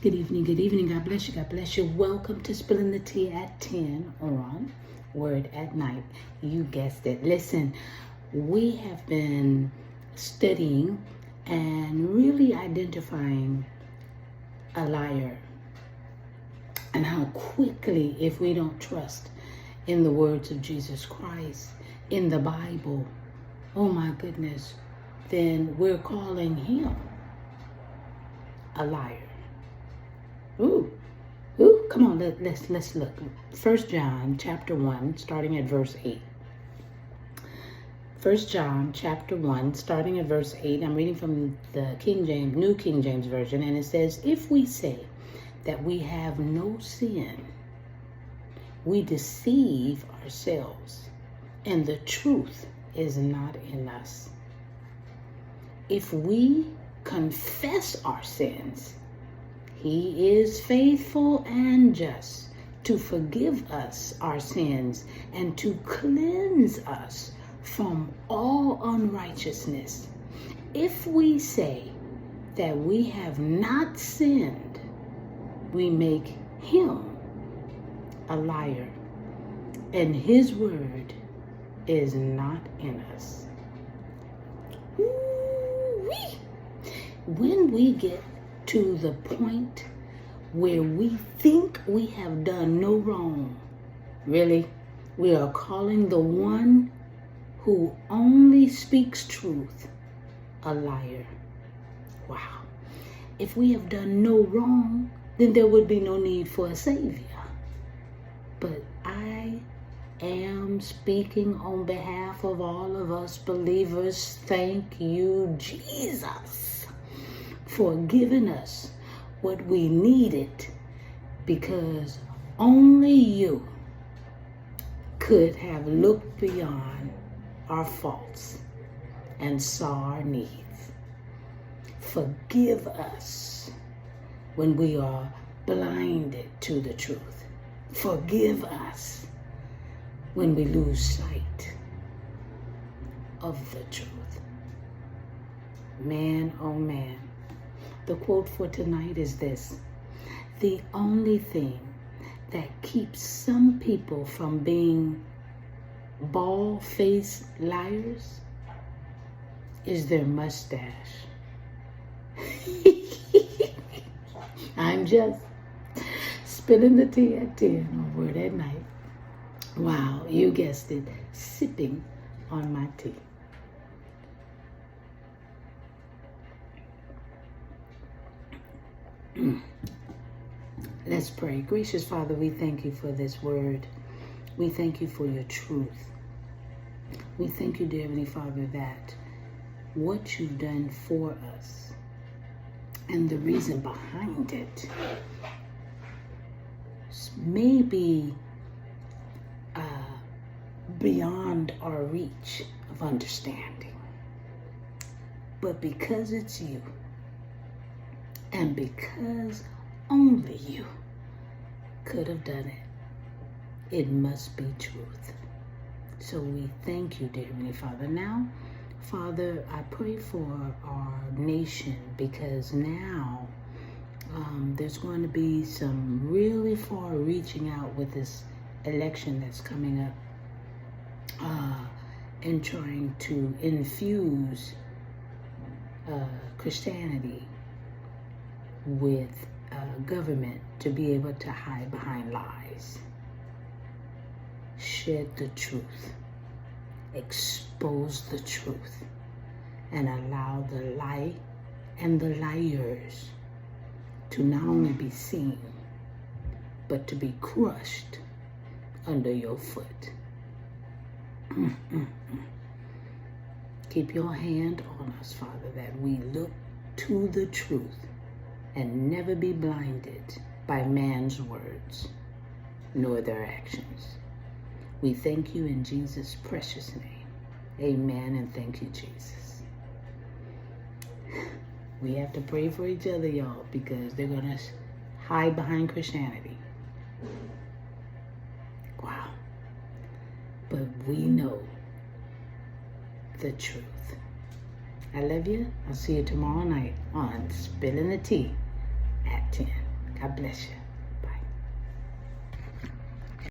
Good evening. God bless you. God bless you. Welcome to Spilling the Tea at 10 on Word at Night. You guessed it. Listen, we have been studying and really identifying a liar and how quickly, if we don't trust in the words of Jesus Christ, in the Bible, oh my goodness, then we're calling him a liar. Ooh, come on, let's look. 1 John chapter 1, starting at verse 8. 1 John chapter 1, starting at verse 8. I'm reading from the New King James Version, and it says, if we say that we have no sin, we deceive ourselves, and the truth is not in us. If we confess our sins, he is faithful and just to forgive us our sins and to cleanse us from all unrighteousness. If we say that we have not sinned, we make him a liar, and his word is not in us. Ooh-wee. When we get to the point where we think we have done no wrong, really, we are calling the one who only speaks truth a liar. Wow. If we have done no wrong, then there would be no need for a Savior. But I am speaking on behalf of all of us believers. Thank you, Jesus, for giving us what we needed, because only you could have looked beyond our faults and saw our needs. Forgive us when we are blinded to the truth. Forgive us when we lose sight of the truth. Man, oh man. The quote for tonight is this: the only thing that keeps some people from being bald-faced liars is their mustache. I'm just spilling the tea at 10 on Word at Night. Wow, you guessed it, sipping on my tea. Let's pray. Gracious Father, we thank you for this word. We thank you for your truth. We thank you, dear Heavenly Father, that what you've done for us and the reason behind it may be beyond our reach of understanding. But because it's you, and because only you could have done it, it must be truth. So we thank you, dear Heavenly Father. Now, Father, I pray for our nation, because now there's going to be some really far reaching out with this election that's coming up, and trying to infuse Christianity with government to be able to hide behind lies. Shed the truth, expose the truth, and allow the lie and the liars to not only be seen, but to be crushed under your foot. Keep your hand on us, Father, that we look to the truth and never be blinded by man's words nor their actions. We thank you in Jesus' precious name. Amen, and thank you, Jesus. We have to pray for each other, y'all, because they're going to hide behind Christianity. Wow. But we know the truth. I love you. I'll see you tomorrow night on Spilling the Tea at 10. God bless you.